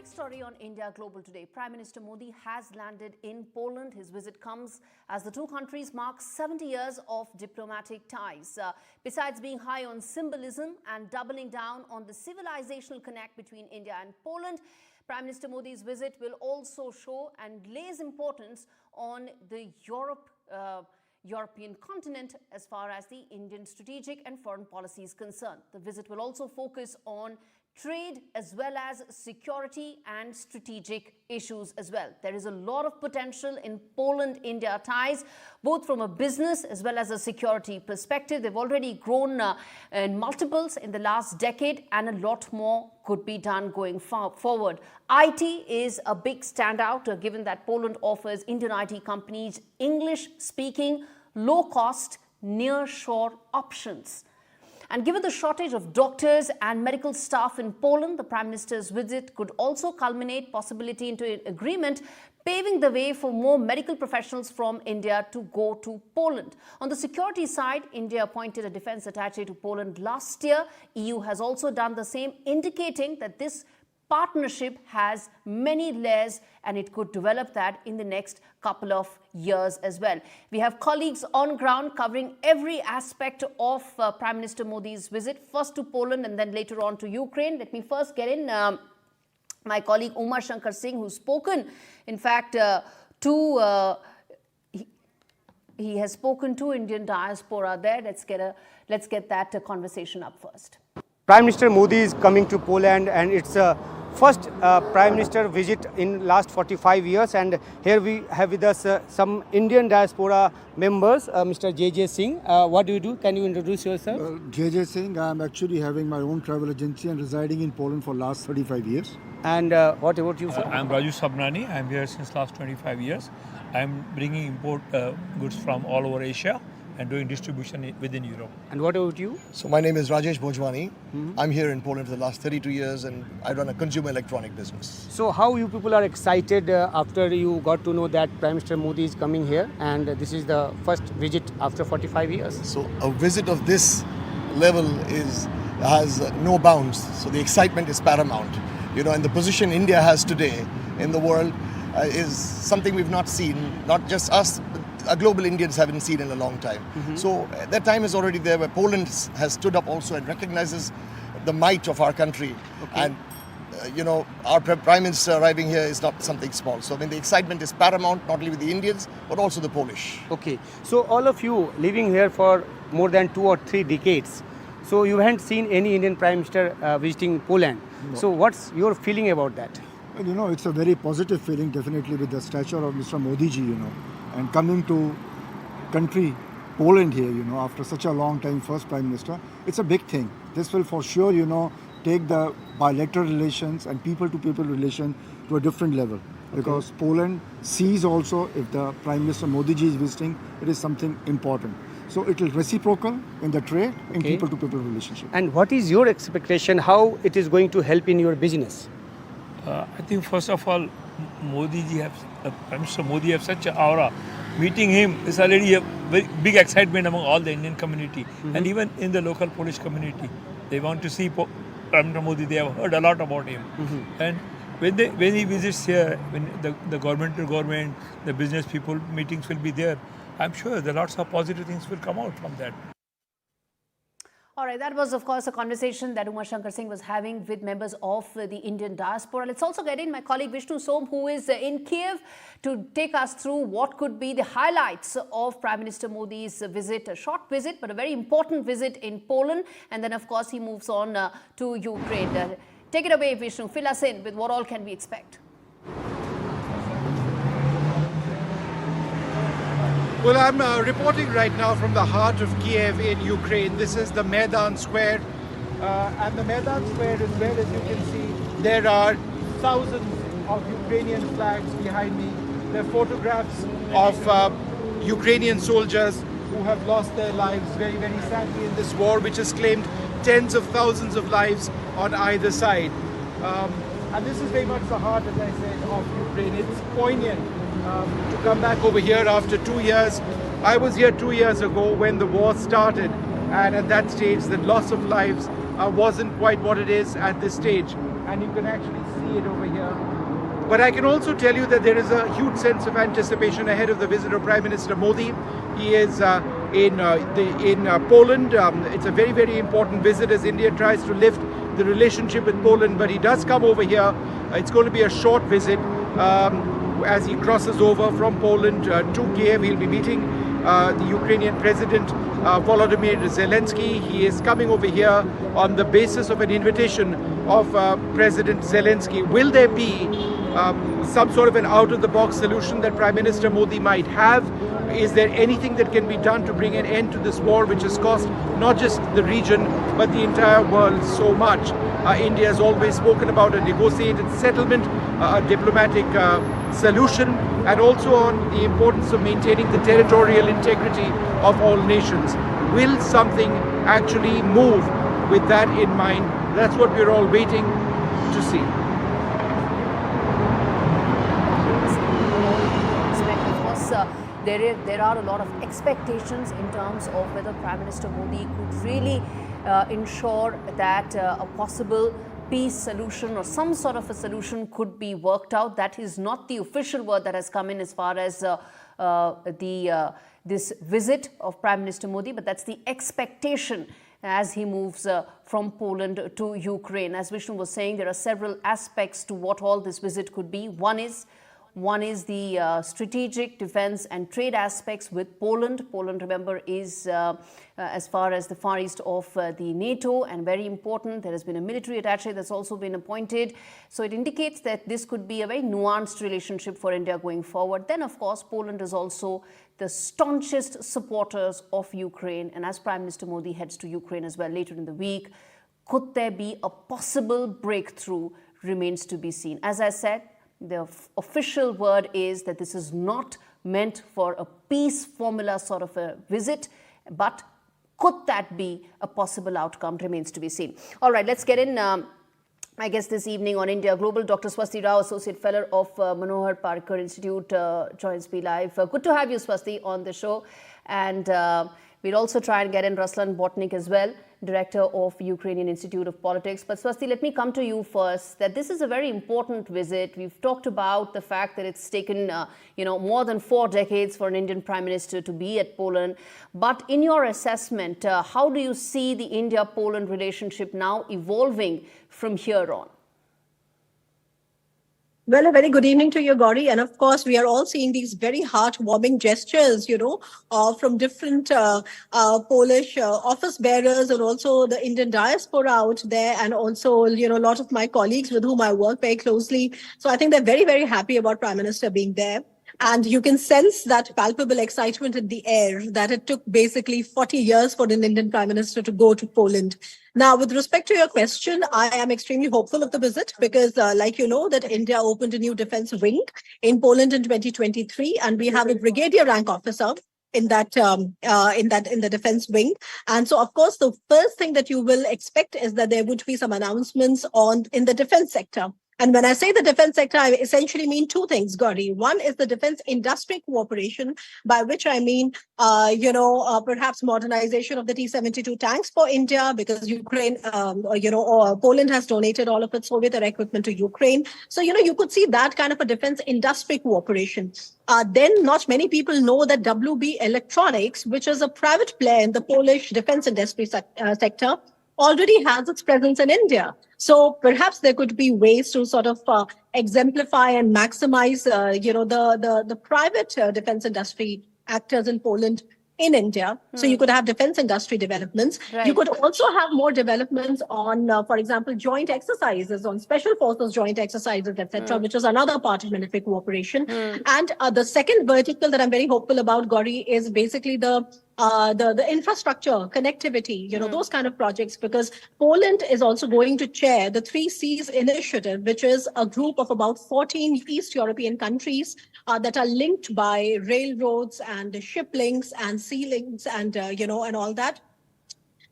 big story on India Global today. Prime Minister Modi has landed in Poland. His visit comes as the two countries mark 70 years of diplomatic ties. Besides being high on symbolism and doubling down on the civilizational connect between India and Poland, Prime Minister Modi's visit will also show and lays importance on the European continent as far as the Indian strategic and foreign policy is concerned. The visit will also focus on trade as well as security and strategic issues as well. There is a lot of potential in Poland-India ties, both from a business as well as a security perspective. They've already grown in multiples in the last decade, and a lot more could be done going forward. IT is a big standout, given that Poland offers Indian IT companies English-speaking, low-cost, near-shore options. And given the shortage of doctors and medical staff in Poland, the Prime Minister's visit could also culminate possibility into an agreement, paving the way for more medical professionals from India to go to Poland. On the security side, India appointed a defense attaché to Poland last year. EU has also done the same, indicating that this partnership has many layers and it could develop that in the next couple of years as well. We have colleagues on ground covering every aspect of Prime Minister Modi's visit, first to Poland and then later on to Ukraine. Let me first get in my colleague Umar Shankar Singh, who's spoken, in fact, he has spoken to Indian diaspora there. Let's get that conversation up first. Prime Minister Modi is coming to Poland, and it's first Prime Minister visit in last 45 years, and here we have with us some Indian diaspora members. Mr. JJ Singh, what do you do? Can you introduce yourself? JJ Singh, I am actually having my own travel agency and residing in Poland for last 35 years. And what about you, sir? I am Raju Sabnani. I am here since last 25 years. I am bringing import goods from all over Asia and doing distribution within Europe. And what about you? So my name is Rajesh Bhojwani. I'm here in Poland for the last 32 years and I run a consumer electronic business. So how you people are excited after you got to know that Prime Minister Modi is coming here, and this is the first visit after 45 years? So a visit of this level has no bounds. So the excitement is paramount. You know, and the position India has today in the world is something we've not seen, not just us, but global Indians haven't seen in a long time. So that time is already there where Poland has stood up also and recognizes the might of our country. Okay. And you know, our Prime Minister arriving here is not something small. So I mean, the excitement is paramount, not only with the Indians, but also the Polish. Okay. So all of you living here for more than 2 or 3 decades, so you haven't seen any Indian Prime Minister visiting Poland. No. So what's your feeling about that? Well, you know, it's a very positive feeling, definitely, with the stature of Mr. Modi ji, you know, and coming to country, Poland here, you know, after such a long time, first Prime Minister, it's a big thing. This will for sure, you know, take the bilateral relations and people-to-people relation to a different level. Because Poland sees also, if the Prime Minister Modi ji is visiting, it is something important. So it will reciprocal in the trade, in people-to-people relationship. And what is your expectation, how it is going to help in your business? I think first of all, Prime Minister Modi have such an aura. Meeting him is already a very big excitement among all the Indian community and even in the local Polish community. They want to see Prime Minister Modi. They have heard a lot about him. And when he visits here, when the government to government, the business people meetings will be there, I'm sure there are lots of positive things will come out from that. All right, that was, of course, a conversation that Umar Shankar Singh was having with members of the Indian diaspora. Let's also get in my colleague Vishnu, who is in Kyiv, to take us through what could be the highlights of Prime Minister Modi's visit, a short visit, but a very important visit in Poland. And then, of course, he moves on to Ukraine. Take it away, Vishnu. Fill us in with what all can we expect. Well, I'm reporting right now from the heart of Kyiv in Ukraine. This is the Maidan Square. And the Maidan Square is where, as you can see, there are thousands of Ukrainian flags behind me. There are photographs of Ukrainian soldiers who have lost their lives very, very sadly in this war, which has claimed tens of thousands of lives on either side. And this is very much the heart, as I said, of Ukraine. It's poignant to come back over here after 2 years. I was here 2 years ago when the war started, and at that stage the loss of lives wasn't quite what it is at this stage. and you can actually see it over here. But I can also tell you that there is a huge sense of anticipation ahead of the visit of Prime Minister Modi. He is in Poland. It's a very, very important visit as India tries to lift the relationship with Poland. But he does come over here. It's going to be a short visit as he crosses over from Poland to Kyiv. He'll be meeting the Ukrainian President Volodymyr Zelensky. He is coming over here on the basis of an invitation of President Zelensky. Will there be some sort of an out-of-the-box solution that Prime Minister Modi might have? Is there anything that can be done to bring an end to this war, which has cost not just the region but the entire world so much? India has always spoken about a negotiated settlement, a diplomatic solution, and also on the importance of maintaining the territorial integrity of all nations. Will something actually move with that in mind? That's what we're all waiting to see. There are a lot of expectations in terms of whether Prime Minister Modi could really ensure that a possible peace solution or some sort of a solution could be worked out. That is not the official word that has come in as far as this visit of Prime Minister Modi, but that's the expectation as he moves from Poland to Ukraine. As Vishnu was saying, there are several aspects to what all this visit could be. One is the strategic, defense and trade aspects with Poland. Poland, remember, is as far as the far east of the NATO, and very important. There has been a military attaché that's also been appointed. So it indicates that this could be a very nuanced relationship for India going forward. Then, of course, Poland is also the staunchest supporters of Ukraine. And as Prime Minister Modi heads to Ukraine as well later in the week, could there be a possible breakthrough remains to be seen. As I said, the official word is that this is not meant for a peace formula sort of a visit, but could that be a possible outcome remains to be seen. All right, let's get in. I guess this evening on India Global, Dr Swasti Rao, Associate Fellow of Manohar Parrikar-institute, joins me live. Good to have you, Swasti, on the show. And we'll also try and get in Ruslan Bortnik as well, Director of Ukrainian Institute of Politics. But Swasti, let me come to you first, that this is a very important visit. We've talked about the fact that it's taken, more than 4 decades for an Indian Prime Minister to be at Poland. But in your assessment, how do you see the India-Poland relationship now evolving from here on? Well, a very good evening to you, Gauri. And of course, we are all seeing these very heartwarming gestures, from different Polish office bearers and also the Indian diaspora out there. And also, a lot of my colleagues with whom I work very closely. So I think they're very, very happy about Prime Minister being there. And you can sense that palpable excitement in the air that it took basically 40 years for an Indian Prime Minister to go to Poland. Now, with respect to your question, I am extremely hopeful of the visit because, like you know, that India opened a new defense wing in Poland in 2023, and we have a brigadier rank officer in the defense wing. And so, of course, the first thing that you will expect is that there would be some announcements in the defense sector. And when I say the defense sector, I essentially mean 2 things, Gauri. One is the defense industry cooperation, by which I mean, perhaps modernization of the T-72 tanks for India, because Ukraine, Poland has donated all of its Soviet-era equipment to Ukraine. So, you could see that kind of a defense industry cooperation. Then not many people know that WB Electronics, which is a private player in the Polish defense industry sector, already has its presence in India. So perhaps there could be ways to sort of exemplify and maximize, the private defense industry actors in Poland in India. So you could have defense industry developments. Right. You could also have more developments on, for example, joint exercises, on special forces joint exercises, etc., which is another part of military cooperation. And the second vertical that I'm very hopeful about, Gauri, is basically the infrastructure, connectivity, those kind of projects, because Poland is also going to chair the 3 Seas initiative, which is a group of about 14 East European countries that are linked by railroads and ship links and sea links and, and all that.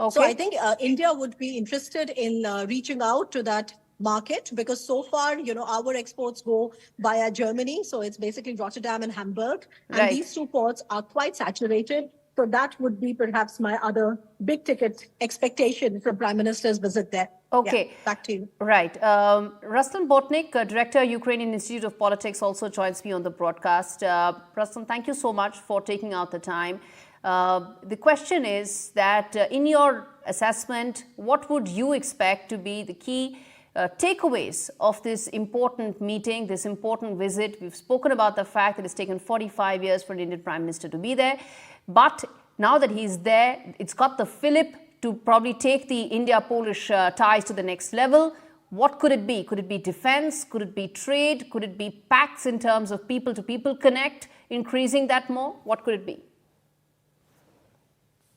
Okay. So I think India would be interested in reaching out to that market, because so far, our exports go via Germany. So it's basically Rotterdam and Hamburg. And right. These 2 ports are quite saturated. So that would be perhaps my other big ticket expectation from Prime Minister's visit there. Okay. Yeah, back to you. Right. Ruslan Bortnik, Director, Ukrainian Institute of Politics, also joins me on the broadcast. Ruslan, thank you so much for taking out the time. The question is that in your assessment, what would you expect to be the key takeaways of this important meeting, this important visit? We've spoken about the fact that it's taken 45 years for an Indian Prime Minister to be there. But now that he's there, it's got the fillip to probably take the India-Polish ties to the next level. What could it be? Could it be defense? Could it be trade? Could it be pacts in terms of people-to-people connect, increasing that more? What could it be?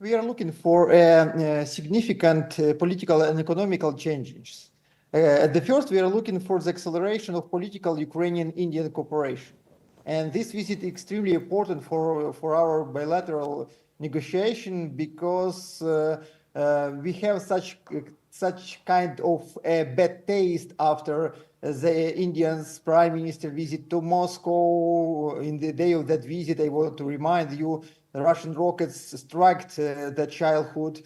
We are looking for significant political and economical changes. At the first, we are looking for the acceleration of political Ukrainian-Indian cooperation. And this visit is extremely important for our bilateral negotiation because we have such kind of a bad taste after the Indian's Prime Minister visit to Moscow. In the day of that visit, I want to remind you, the Russian rockets struck the childhood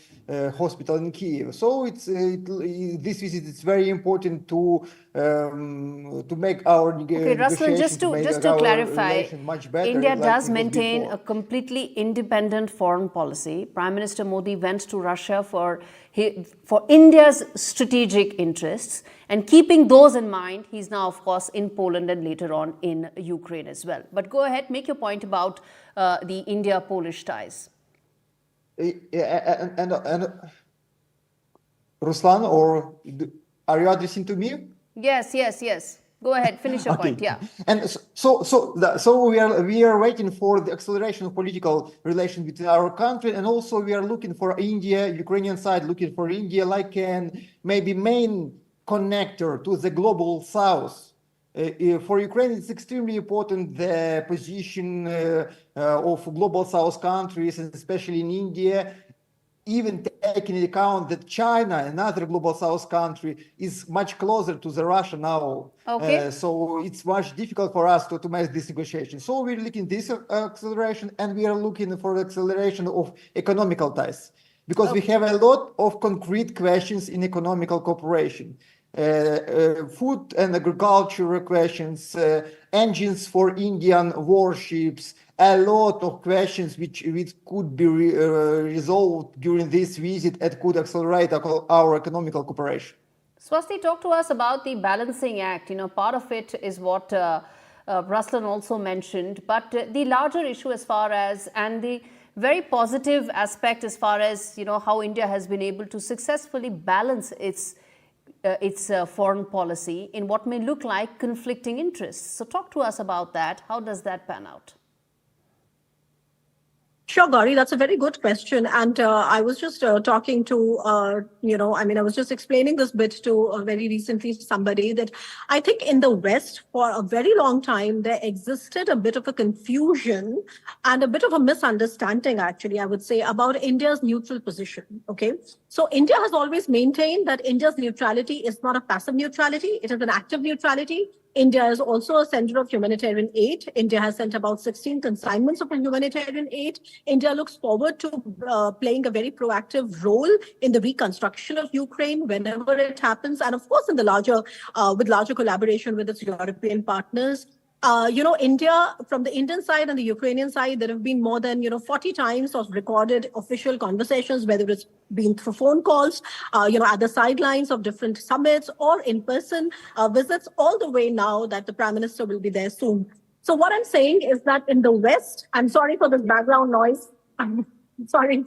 hospital in Kyiv. So this visit is very important to make our Ruslan, just to clarify, much better, India does maintain a completely independent foreign policy. Prime Minister Modi went to Russia for India's strategic interests, and keeping those in mind, he's now, of course, in Poland and later on in Ukraine as well. But go ahead, make your point about the India-Polish ties. And Ruslan, or are you addressing to me? Yes. Go ahead, finish your point. Yeah. And so we are waiting for the acceleration of political relations between our country, and also we are looking for India, Ukrainian side looking for India like an maybe main connector to the global south. For Ukraine, it's extremely important the position of global south countries, and especially in India, even taking into account that China, another global south country, is much closer to the Russia now. Okay. So it's much difficult for us to make this negotiation. So we're looking this acceleration, and we are looking for the acceleration of economical ties, because we have a lot of concrete questions in economical cooperation. Food and agriculture questions, engines for Indian warships, a lot of questions which could be resolved during this visit and could accelerate our economical cooperation. Swasti, talk to us about the balancing act. Part of it is what Ruslan also mentioned, but the larger issue as far as, and the very positive aspect as far as, how India has been able to successfully balance its foreign policy in what may look like conflicting interests. So talk to us about that. How does that pan out? Sure, Gauri, that's a very good question. And I was just talking to, I was just explaining this bit to very recently somebody that I think in the West, for a very long time, there existed a bit of a confusion and a bit of a misunderstanding, actually, I would say, about India's neutral position. Okay. So India has always maintained that India's neutrality is not a passive neutrality. It is an active neutrality. India is also a center of humanitarian aid. India has sent about 16 consignments of humanitarian aid. India looks forward to playing a very proactive role in the reconstruction of Ukraine whenever it happens. And of course, in the larger collaboration with its European partners. India, from the Indian side and the Ukrainian side, there have been more than, 40 times of recorded official conversations, whether it's been through phone calls, at the sidelines of different summits or in-person visits, all the way now that the Prime Minister will be there soon. So what I'm saying is that in the West, I'm sorry for this background noise. I'm sorry,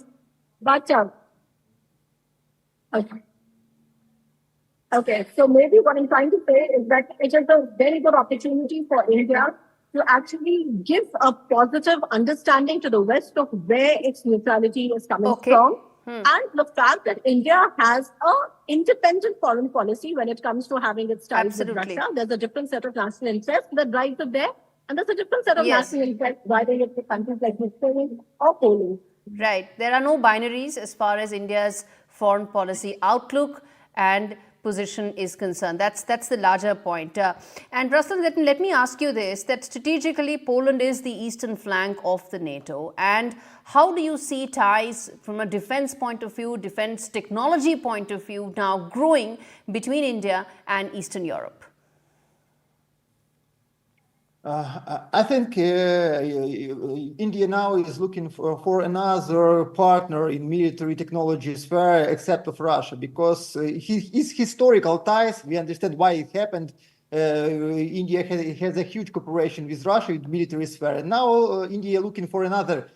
but Okay, so maybe what I'm trying to say is that it is a very good opportunity for India to actually give a positive understanding to the West of where its neutrality is coming from. And the fact that India has an independent foreign policy when it comes to having its ties with Russia. There's a different set of national interests that drives it there. And there's a different set of national interests driving it to countries like Ukraine or Poland. Right. There are no binaries as far as India's foreign policy outlook, and position is concerned. That's the larger point. And Ruslan, let me ask you this, that strategically Poland is the eastern flank of the NATO. And how do you see ties from a defense point of view, defense technology point of view now growing between India and Eastern Europe? I think India now is looking for another partner in military technology sphere except of Russia, because his historical ties, we understand why it happened. India has a huge cooperation with Russia in military sphere. And now India looking for another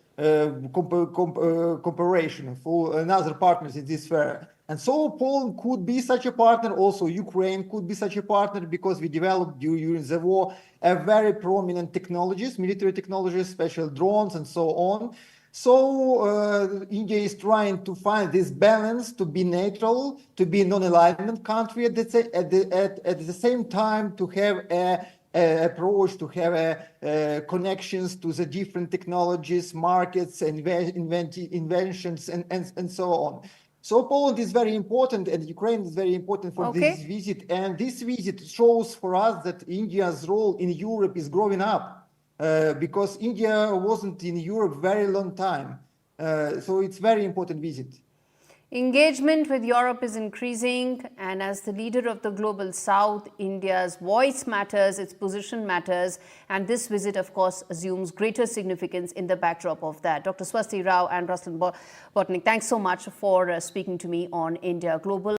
cooperation, for another partners in this sphere. And so Poland could be such a partner, also Ukraine could be such a partner, because we developed during the war a very prominent technologies, military technologies, special drones and so on. So India is trying to find this balance, to be neutral, to be a non-alignment country at the same time, to have a approach, to have connections to the different technologies, markets, inventions, and so on. So Poland is very important, and Ukraine is very important for this visit. And this visit shows for us that India's role in Europe is growing up, because India wasn't in Europe very long time. So it's very important visit. Engagement with Europe is increasing, and as the leader of the global south, India's voice matters, its position matters, and this visit, of course, assumes greater significance in the backdrop of that. Dr. Swasti Rao and Ruslan Bortnik, thanks so much for speaking to me on India Global.